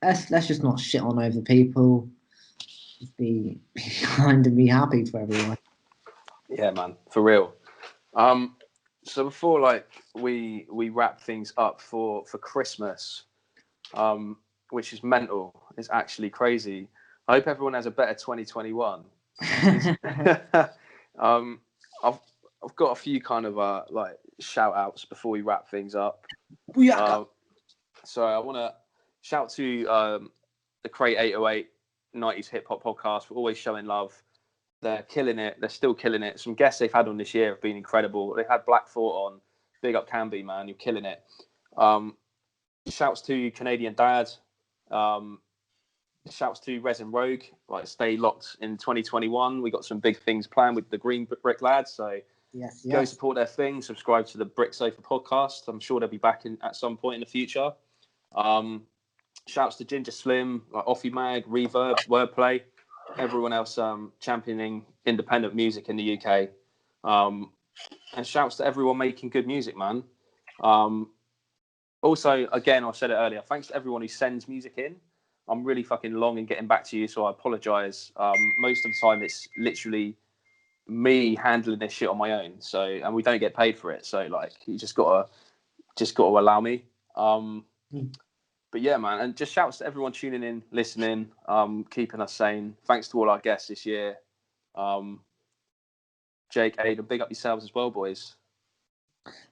let's just not shit on over people. Just be kind and be happy for everyone. Yeah, man, for real. So before like we wrap things up for Christmas, which is mental, it's actually crazy. I hope everyone has a better 2021. I've got a few kind of like shout outs before we wrap things up. So I want to shout to the Crate 808 90s hip hop podcast for always showing love. They're killing it. They're still killing it. Some guests they've had on this year have been incredible. They had Black Thought on. Big up Canby, man. You're killing it. Shouts to Canadian Dad. Shouts to Resin Rogue. Like, stay locked in 2021. We got some big things planned with the Green Brick lads. So yes. go support their thing. Subscribe to the Brick Sofa podcast. I'm sure they'll be back at some point in the future. Shouts to Ginger Slim, like Offie Mag, Reverb, Wordplay, everyone else championing independent music in the UK. And shouts to everyone making good music, man. Also, again, I said it earlier, thanks to everyone who sends music in. I'm really fucking long in getting back to you, so I apologise. Most of the time, it's literally me handling this shit on my own. So, and we don't get paid for it. So, like, you just gotta allow me. But yeah, man, and just shouts to everyone tuning in, listening, keeping us sane. Thanks to all our guests this year. Jake, Aidan, big up yourselves as well, boys.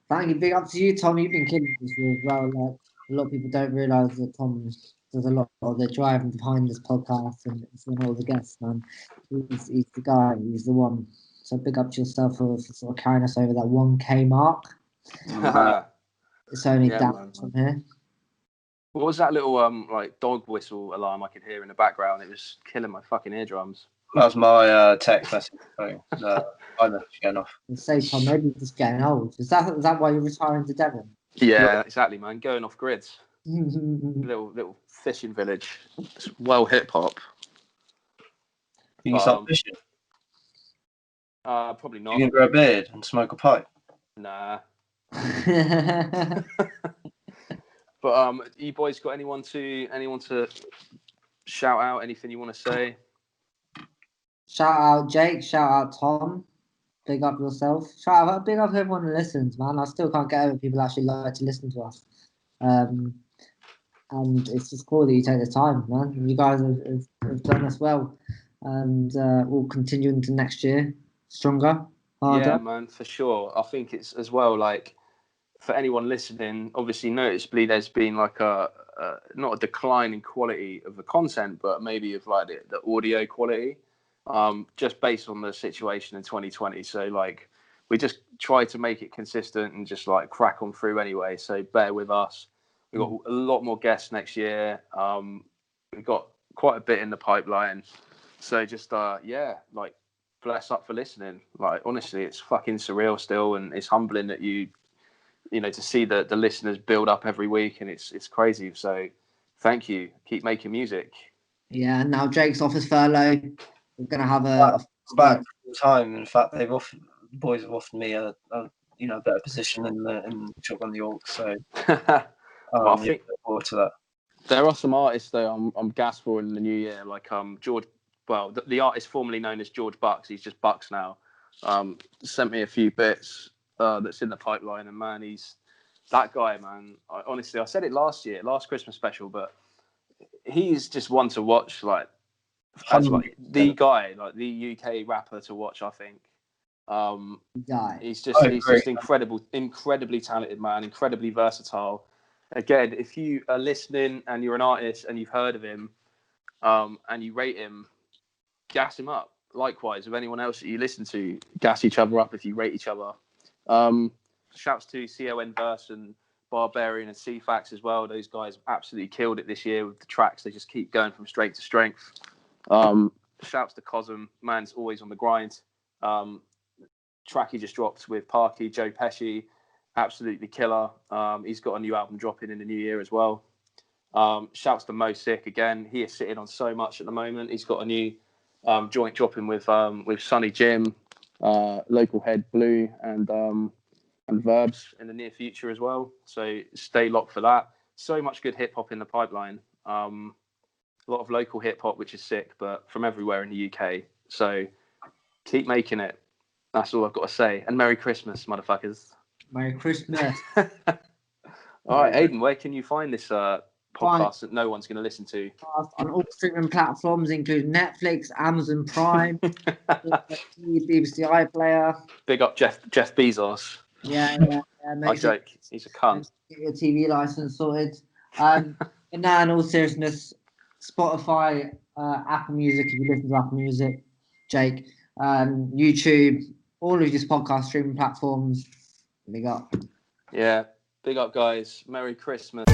Thank you. Big up to you, Tom. You've been killing this year as well. Like, a lot of people don't realise that Tom does a lot of the driving behind this podcast and all the guests, man. He's the guy. He's the one. So big up to yourself for sort of carrying us over that 1K mark. It's only down from here. What was that little like dog whistle alarm I could hear in the background? It was killing my fucking eardrums. That was my text message. I'm getting off. And say, Tom, maybe you're just getting old. Is that why you're retiring to Devon? Yeah, exactly, man. Going off grids. little fishing village. It's well hip hop. You can start fishing. Probably not. You can grow a beard and smoke a pipe. Nah. But you boys got anyone to shout out? Anything you want to say? Shout out Jake. Shout out Tom. Big up yourself. Big up everyone who listens, man. I still can't get over people actually like to listen to us. And it's just cool that you take the time, man. You guys have done us well, and we'll continue into next year stronger, harder. Yeah, man, for sure. I think it's as well, like, for anyone listening, obviously noticeably there's been like a not a decline in quality of the content, but maybe of like the audio quality, just based on the situation in 2020. So like we just try to make it consistent and just like crack on through anyway. So bear with us. We've got a lot more guests next year. We've got quite a bit in the pipeline. So just like bless up for listening. Like honestly, it's fucking surreal still, and it's humbling that you know, to see the listeners build up every week, and it's crazy. So thank you. Keep making music. Yeah, and now Jake's off his furlough. We're gonna have a back full time. In fact, the boys have offered me a better position in Shotgun The Aux. So I think look forward to that. There are some artists though I'm gassed for in the new year, like George. Well, the artist formerly known as George Bucks. He's just Bucks now. Sent me a few bits that's in the pipeline, and man, he's that guy, man. Honestly, I said it last Christmas special, but he's just one to watch, like as like the guy, like the UK rapper to watch. I think he's just incredibly talented, man, incredibly versatile. Again, if you are listening and you're an artist and you've heard of him, and you rate him, gas him up. Likewise, with anyone else that you listen to, gas each other up if you rate each other. Shouts to CON Verse and Barbarian and CFAX as well. Those guys absolutely killed it this year with the tracks. They just keep going from strength to strength. Shouts to Cosm. Man's always on the grind. Track he just dropped with Parky, Joe Pesci. Absolutely killer. He's got a new album dropping in the new year as well. Shouts to Mo Sick again. He is sitting on so much at the moment. He's got a new joint dropping with Sonny Jim, local head Blue, and Verbs in the near future as well. So stay locked for that. So much good hip hop in the pipeline. A lot of local hip hop, which is sick, but from everywhere in the UK. So keep making it. That's all I've got to say. And Merry Christmas, motherfuckers. Merry Christmas. All right, Aidan, where can you find this podcast that no one's going to listen to? On all streaming platforms, including Netflix, Amazon Prime, BBC iPlayer. Big up Jeff Bezos. Yeah. I joke. He's a cunt. Get your TV license sorted. And now, in all seriousness, Spotify, Apple Music, if you listen to Apple Music, Jake, YouTube, all of these podcast streaming platforms. Big up. Yeah, big up, guys. Merry Christmas.